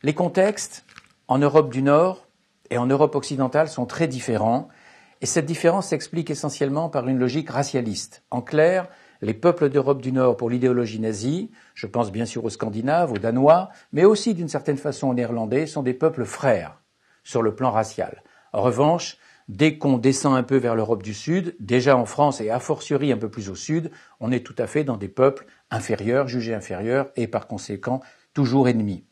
Les contextes en Europe du Nord et en Europe occidentale sont très différents, et cette différence s'explique essentiellement par une logique racialiste. En clair, les peuples d'Europe du Nord, pour l'idéologie nazie, je pense bien sûr aux Scandinaves, aux Danois, mais aussi d'une certaine façon aux Néerlandais, sont des peuples frères sur le plan racial. En revanche, dès qu'on descend un peu vers l'Europe du Sud, déjà en France et a fortiori un peu plus au sud, on est tout à fait dans des peuples inférieurs, jugés inférieurs et par conséquent toujours ennemis.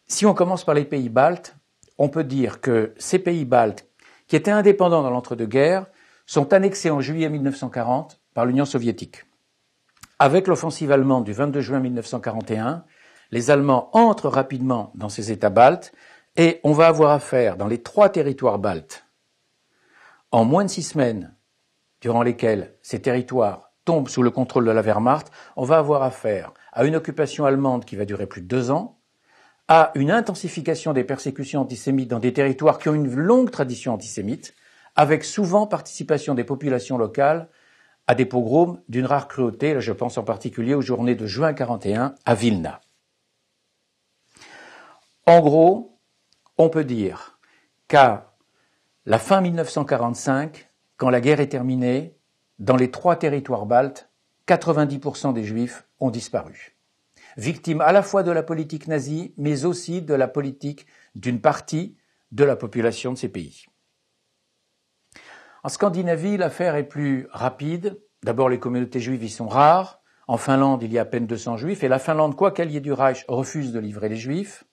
Si on commence par les pays baltes, on peut dire que ces pays baltes, qui étaient indépendants dans l'entre-deux-guerres, sont annexés en juillet 1940 par l'Union soviétique. Avec l'offensive allemande du 22 juin 1941, les Allemands entrent rapidement dans ces États baltes et on va avoir affaire dans les 3 territoires baltes, en moins de 6 semaines, durant lesquelles ces territoires tombent sous le contrôle de la Wehrmacht, on va avoir affaire à une occupation allemande qui va durer plus de 2 ans, à une intensification des persécutions antisémites dans des territoires qui ont une longue tradition antisémite, avec souvent participation des populations locales à des pogroms d'une rare cruauté, là je pense en particulier aux journées de juin 41 à Vilna. En gros, on peut dire qu'à la fin 1945, quand la guerre est terminée, dans les 3 territoires baltes, 90% des Juifs ont disparu. Victimes à la fois de la politique nazie, mais aussi de la politique d'une partie de la population de ces pays. En Scandinavie, l'affaire est plus rapide. D'abord, les communautés juives y sont rares. En Finlande, il y a à peine 200 juifs, et la Finlande, quoi qu'elle y ait du Reich, refuse de livrer les juifs.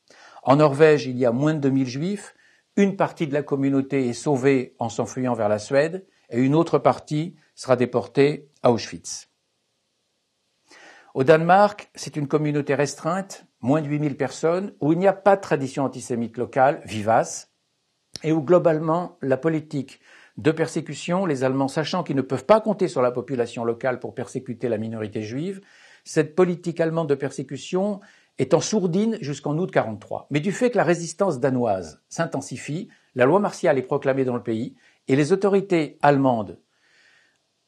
En Norvège, il y a moins de 2000 juifs. Une partie de la communauté est sauvée en s'enfuyant vers la Suède, et une autre partie sera déportée à Auschwitz. Au Danemark, c'est une communauté restreinte, moins de 8000 personnes, où il n'y a pas de tradition antisémite locale vivace, et où globalement la politique de persécution, les Allemands sachant qu'ils ne peuvent pas compter sur la population locale pour persécuter la minorité juive, cette politique allemande de persécution est en sourdine jusqu'en août 1943. Mais du fait que la résistance danoise s'intensifie, la loi martiale est proclamée dans le pays, et les autorités allemandes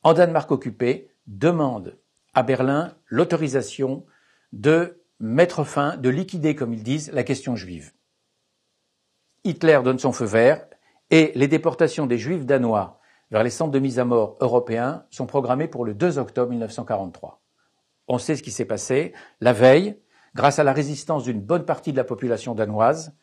en Danemark occupé demandent à Berlin l'autorisation de mettre fin, de liquider, comme ils disent, la question juive. Hitler donne son feu vert et les déportations des Juifs danois vers les centres de mise à mort européens sont programmées pour le 2 octobre 1943. On sait ce qui s'est passé. La veille, grâce à la résistance d'une bonne partie de la population danoise,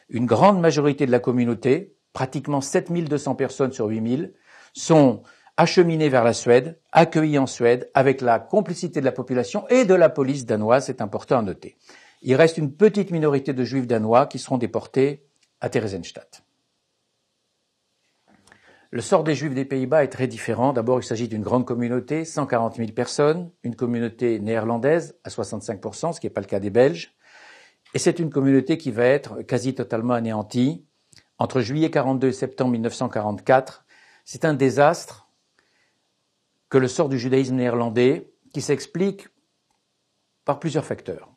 une grande majorité de la communauté, pratiquement 7200 personnes sur 8000, sont acheminées vers la Suède, accueillies en Suède avec la complicité de la population et de la police danoise, c'est important à noter. Il reste une petite minorité de Juifs danois qui seront déportés à Theresienstadt. Le sort des Juifs des Pays-Bas est très différent. D'abord, il s'agit d'une grande communauté, 140 000 personnes, une communauté néerlandaise à 65%, ce qui n'est pas le cas des Belges. Et c'est une communauté qui va être quasi totalement anéantie. Entre juillet 42 et septembre 1944, c'est un désastre que le sort du judaïsme néerlandais, qui s'explique par plusieurs facteurs.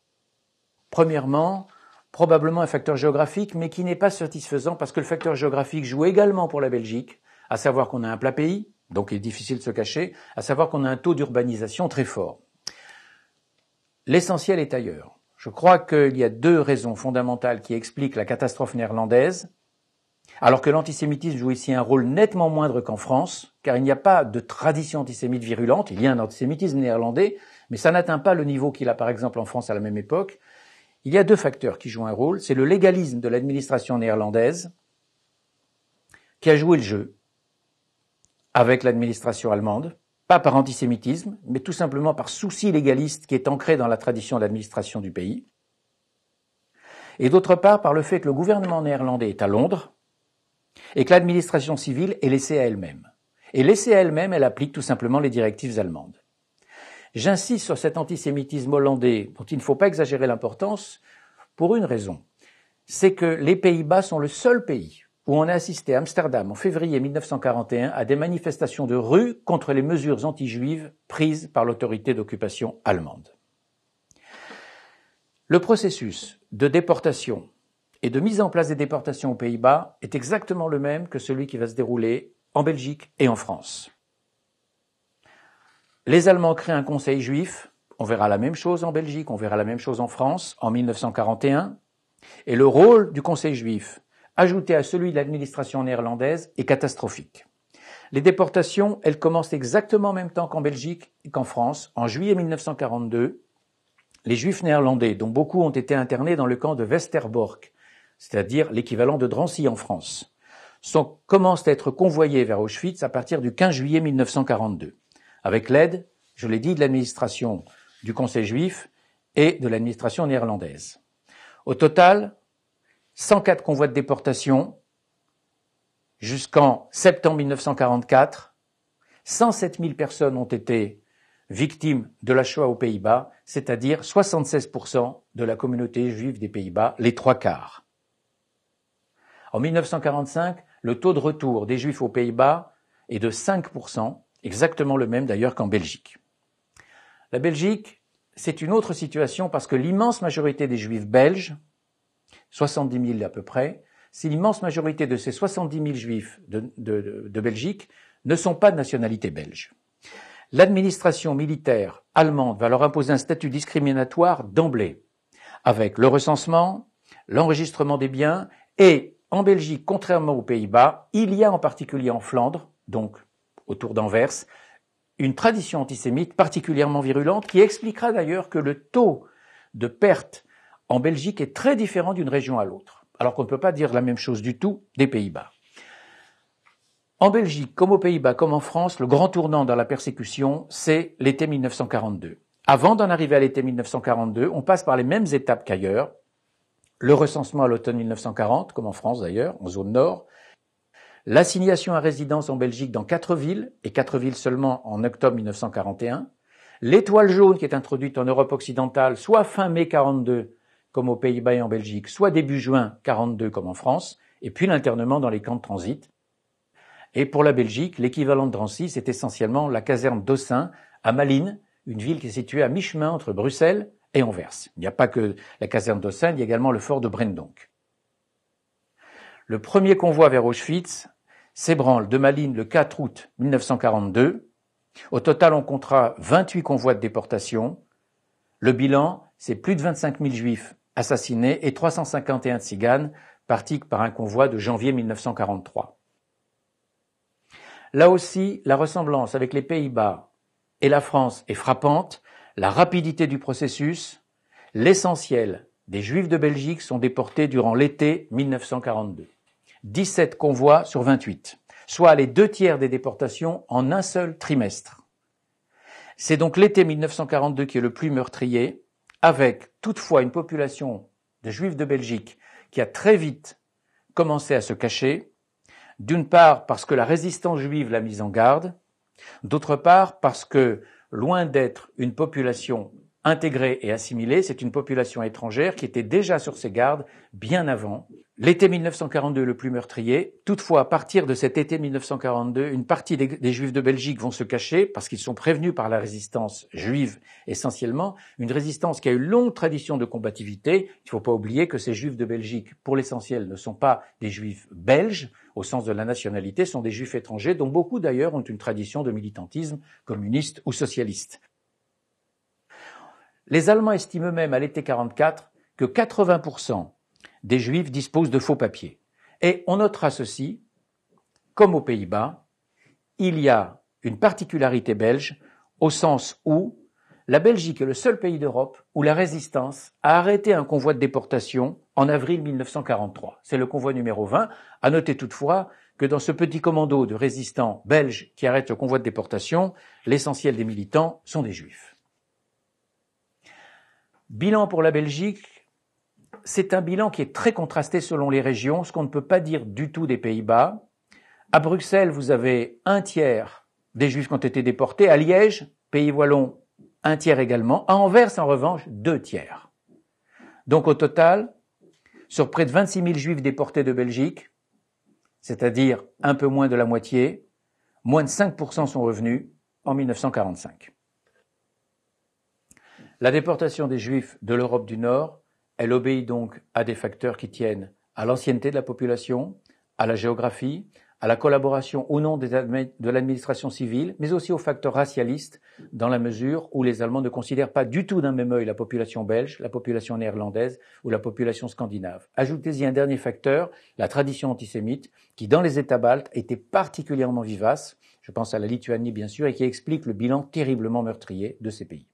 Premièrement, probablement un facteur géographique, mais qui n'est pas satisfaisant parce que le facteur géographique joue également pour la Belgique, à savoir qu'on a un plat pays, donc il est difficile de se cacher, à savoir qu'on a un taux d'urbanisation très fort. L'essentiel est ailleurs. Je crois qu'il y a 2 raisons fondamentales qui expliquent la catastrophe néerlandaise, alors que l'antisémitisme joue ici un rôle nettement moindre qu'en France, car il n'y a pas de tradition antisémite virulente, il y a un antisémitisme néerlandais, mais ça n'atteint pas le niveau qu'il a par exemple en France à la même époque. Il y a 2 facteurs qui jouent un rôle, c'est le légalisme de l'administration néerlandaise, qui a joué le jeu avec l'administration allemande, pas par antisémitisme, mais tout simplement par souci légaliste qui est ancré dans la tradition d'administration du pays, et d'autre part par le fait que le gouvernement néerlandais est à Londres, et que l'administration civile est laissée à elle-même. Et laissée à elle-même, elle applique tout simplement les directives allemandes. J'insiste sur cet antisémitisme hollandais, dont il ne faut pas exagérer l'importance, pour une raison. C'est que les Pays-Bas sont le seul pays où on a assisté à Amsterdam en février 1941 à des manifestations de rue contre les mesures anti-juives prises par l'autorité d'occupation allemande. Le processus de déportation et de mise en place des déportations aux Pays-Bas est exactement le même que celui qui va se dérouler en Belgique et en France. Les Allemands créent un conseil juif, on verra la même chose en Belgique, on verra la même chose en France en 1941. Et le rôle du Conseil juif, ajouté à celui de l'administration néerlandaise, est catastrophique. Les déportations, elles commencent exactement en même temps qu'en Belgique et qu'en France. En juillet 1942, les Juifs néerlandais, dont beaucoup ont été internés dans le camp de Westerbork, c'est-à-dire l'équivalent de Drancy en France, commencent à être convoyés vers Auschwitz à partir du 15 juillet 1942, avec l'aide, je l'ai dit, de l'administration du Conseil juif et de l'administration néerlandaise. Au total, 104 convois de déportation jusqu'en septembre 1944. 107 000 personnes ont été victimes de la Shoah aux Pays-Bas, c'est-à-dire 76% de la communauté juive des Pays-Bas, les trois quarts. En 1945, le taux de retour des Juifs aux Pays-Bas est de 5%, exactement le même d'ailleurs qu'en Belgique. La Belgique, c'est une autre situation parce que l'immense majorité des Juifs belges, 70 000 à peu près, si l'immense majorité de ces 70 000 Juifs de Belgique ne sont pas de nationalité belge. L'administration militaire allemande va leur imposer un statut discriminatoire d'emblée, avec le recensement, l'enregistrement des biens, et en Belgique, contrairement aux Pays-Bas, il y a en particulier en Flandre, donc autour d'Anvers, une tradition antisémite particulièrement virulente qui expliquera d'ailleurs que le taux de perte en Belgique est très différent d'une région à l'autre, alors qu'on ne peut pas dire la même chose du tout des Pays-Bas. En Belgique, comme aux Pays-Bas, comme en France, le grand tournant dans la persécution, c'est l'été 1942. Avant d'en arriver à l'été 1942, on passe par les mêmes étapes qu'ailleurs. Le recensement à l'automne 1940, comme en France d'ailleurs, en zone nord. L'assignation à résidence en Belgique dans 4 villes, et 4 villes seulement en octobre 1941. L'étoile jaune qui est introduite en Europe occidentale, soit fin mai 42, comme aux Pays-Bas et en Belgique, soit début juin 42, comme en France. Et puis l'internement dans les camps de transit. Et pour la Belgique, l'équivalent de Drancy, c'est essentiellement la caserne d'Ossin à Malines, une ville qui est située à mi-chemin entre Bruxelles et Anvers. Il n'y a pas que la caserne d'Ossin, il y a également le fort de Brendonck. Le premier convoi vers Auschwitz s'ébranle de Malines le 4 août 1942. Au total, on comptera 28 convois de déportation. Le bilan, c'est plus de 25 000 Juifs assassinés et 351 tziganes partis par un convoi de janvier 1943. Là aussi, la ressemblance avec les Pays-Bas et la France est frappante. La rapidité du processus, l'essentiel des Juifs de Belgique sont déportés durant l'été 1942. 17 convois sur 28, soit les 2/3 des déportations en un seul trimestre. C'est donc l'été 1942 qui est le plus meurtrier, avec toutefois une population de Juifs de Belgique qui a très vite commencé à se cacher, d'une part parce que la résistance juive l'a mise en garde, d'autre part parce que, loin d'être une population intégrée et assimilée, c'est une population étrangère qui était déjà sur ses gardes bien avant. L'été 1942 le plus meurtrier. Toutefois, à partir de cet été 1942, une partie des Juifs de Belgique vont se cacher parce qu'ils sont prévenus par la résistance juive essentiellement, une résistance qui a une longue tradition de combativité. Il ne faut pas oublier que ces Juifs de Belgique, pour l'essentiel, ne sont pas des Juifs belges, au sens de la nationalité, sont des Juifs étrangers, dont beaucoup d'ailleurs ont une tradition de militantisme communiste ou socialiste. Les Allemands estiment eux-mêmes à l'été 1944 que 80% des Juifs disposent de faux papiers. Et on notera ceci, comme aux Pays-Bas, il y a une particularité belge au sens où la Belgique est le seul pays d'Europe où la résistance a arrêté un convoi de déportation en avril 1943. C'est le convoi numéro 20. À noter toutefois que dans ce petit commando de résistants belges qui arrêtent le convoi de déportation, l'essentiel des militants sont des Juifs. Bilan pour la Belgique, c'est un bilan qui est très contrasté selon les régions, ce qu'on ne peut pas dire du tout des Pays-Bas. À Bruxelles, vous avez 1/3 des Juifs qui ont été déportés. À Liège, Pays wallon, 1/3 également. À Anvers, en revanche, 2/3. Donc au total, sur près de 26 000 Juifs déportés de Belgique, c'est-à-dire un peu moins de la moitié, moins de 5% sont revenus en 1945. La déportation des Juifs de l'Europe du Nord, elle obéit donc à des facteurs qui tiennent à l'ancienneté de la population, à la géographie, à la collaboration au nom de l'administration civile, mais aussi aux facteurs racialistes, dans la mesure où les Allemands ne considèrent pas du tout d'un même œil la population belge, la population néerlandaise ou la population scandinave. Ajoutez-y un dernier facteur, la tradition antisémite, qui dans les États baltes était particulièrement vivace, je pense à la Lituanie bien sûr, et qui explique le bilan terriblement meurtrier de ces pays.